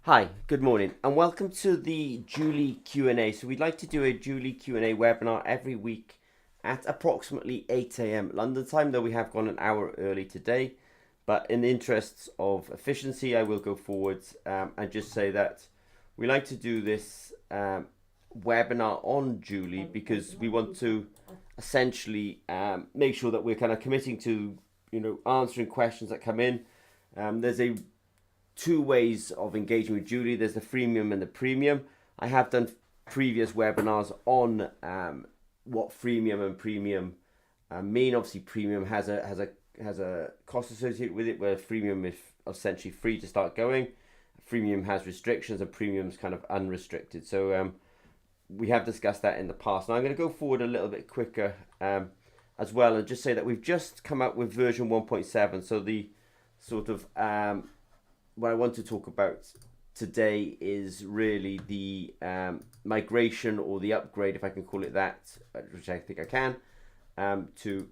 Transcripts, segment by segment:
Hi, good morning, and welcome to the Djuli Q&A. So we'd like to do a Djuli Q&A webinar every week at approximately 8 a.m. London time, though we have gone an hour early today. But in the interests of efficiency, I will go forward and just say that we like to do this webinar on Djuli because we want to essentially make sure that we're kind of committing to, answering questions that come in. There's two ways of engaging with Djuli. There's the freemium and the premium. I have done previous webinars on what freemium and premium mean. Obviously, premium has a cost associated with it, where freemium is essentially free to start going. Freemium has restrictions, and premium is kind of unrestricted. So we have discussed that in the past. Now I'm going to go forward a little bit quicker as well, and just say that we've just come out with version 1.7. So the sort of what I want to talk about today is really the migration or the upgrade, if I can call it that, which I think I can, to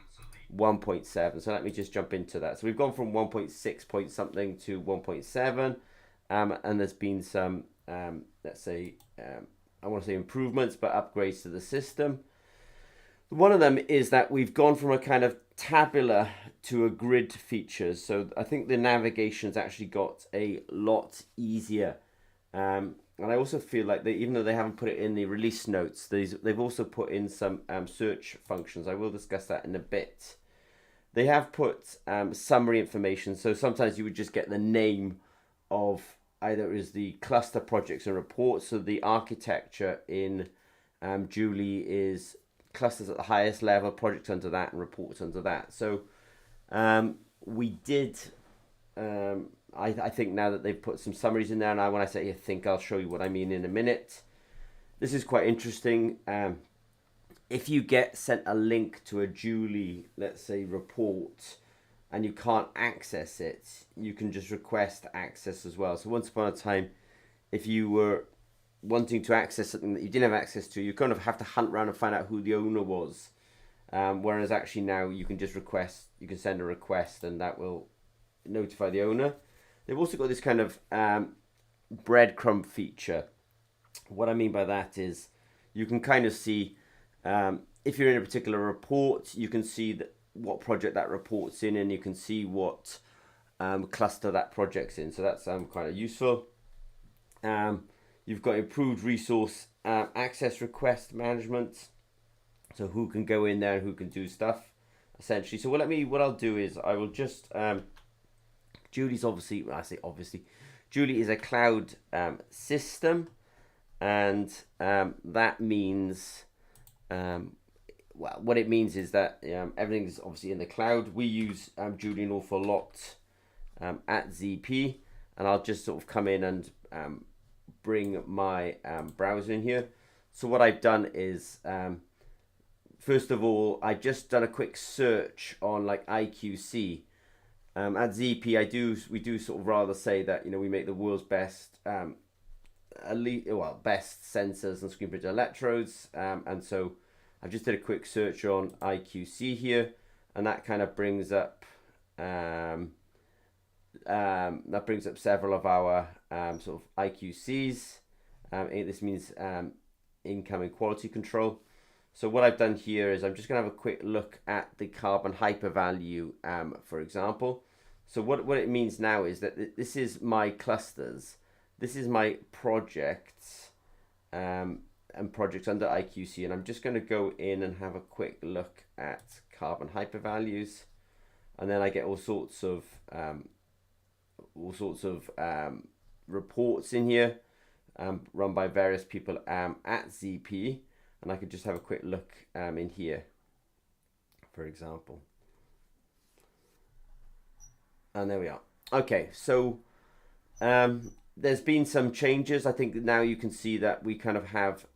1.7. So let me just jump into that. So we've gone from 1.6 point something to 1.7, and there's been some, let's say, I want to say improvements, but upgrades to the system. One of them is that we've gone from a kind of tabular to a grid features. So I think the navigation's actually got a lot easier. And I also feel like even though they haven't put it in the release notes, they've also put in some search functions. I will discuss that in a bit. They have put summary information. So sometimes you would just get the name of either is the cluster projects and reports. So the architecture in Djuli is clusters at the highest level, projects under that, and reports under that. So we did, I think now that they've put some summaries in there, and when I say I think, I'll show you what I mean in a minute. This is quite interesting. If you get sent a link to a Djuli, let's say, report, and you can't access it, you can just request access as well. So once upon a time, if you were wanting to access something that you didn't have access to, you kind of have to hunt around and find out who the owner was. Whereas actually now you can just request, you can send a request and that will notify the owner. They've also got this kind of breadcrumb feature. What I mean by that is you can kind of see, if you're in a particular report, you can see what project that report's in, and you can see what cluster that project's in. So that's kind of useful. You've got improved resource access request management. So who can go in there and who can do stuff, essentially. So what I'll do is I will just, Djuli's obviously, well, I say obviously, Djuli is a cloud system, and that means, well, what it means is that everything's obviously in the cloud. We use Djuli an awful lot at ZP, and I'll just sort of come in and bring my browser in here. So what I've done is, first of all, I've just done a quick search on like IQC. At ZP, we do sort of rather say that we make the world's best best sensors and screen printed electrodes, and so I've just did a quick search on IQC here, and that kind of brings up several of our sort of IQCs. This means incoming quality control. So what I've done here is I'm just going to have a quick look at the carbon hypervalue, for example. So what it means now is that this is my clusters. This is my projects and projects under IQC. And I'm just going to go in and have a quick look at carbon hypervalues. And then I get all sorts of reports in here run by various people at ZP, and I could just have a quick look in here, for example. And there we are. Okay, so there's been some changes. I think now you can see that we kind of have,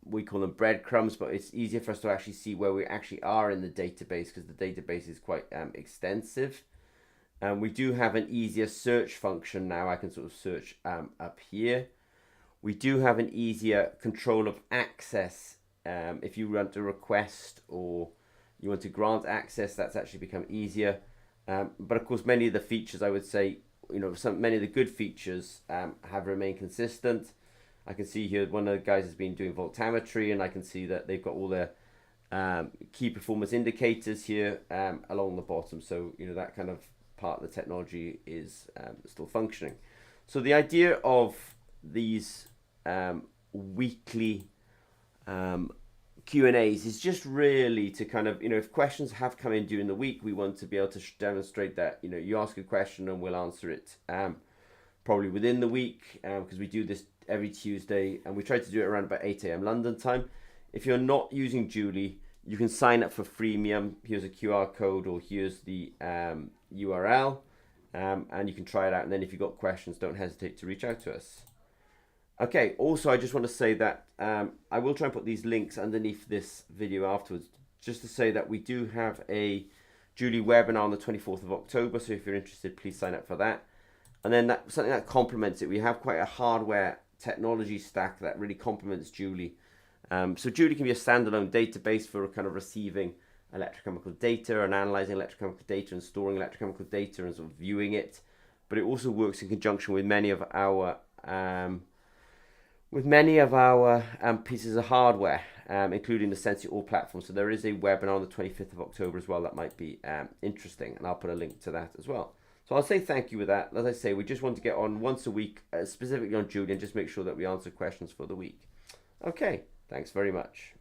we call them breadcrumbs, but it's easier for us to actually see where we actually are in the database, because the database is quite extensive. We do have an easier search function now. I can sort of search up here. We do have an easier control of access. If you want to request or you want to grant access, that's actually become easier. But of course, many of the features, I would say, many of the good features have remained consistent. I can see here one of the guys has been doing voltammetry, and I can see that they've got all their key performance indicators here along the bottom. So that kind of part of the technology is still functioning. So the idea of these weekly Q&As is just really to kind of, if questions have come in during the week, we want to be able to demonstrate that, you ask a question and we'll answer it probably within the week, because we do this every Tuesday, and we try to do it around about 8 a.m. London time. If you're not using Djuli, you can sign up for freemium. Here's a QR code, or here's the URL, and you can try it out. And then if you've got questions, don't hesitate to reach out to us. Okay, also I just want to say that I will try and put these links underneath this video afterwards, just to say that we do have a Djuli webinar on the 24th of October, so if you're interested, please sign up for that. And then something that complements it, we have quite a hardware technology stack that really complements Djuli. So Djuli can be a standalone database for kind of receiving electrochemical data and analyzing electrochemical data and storing electrochemical data and sort of viewing it. But it also works in conjunction with many of our pieces of hardware, including the SensiAll platform. So there is a webinar on the 25th of October as well that might be interesting, and I'll put a link to that as well. So I'll say thank you with that. As I say, we just want to get on once a week, specifically on Djuli, and just make sure that we answer questions for the week. Okay, thanks very much.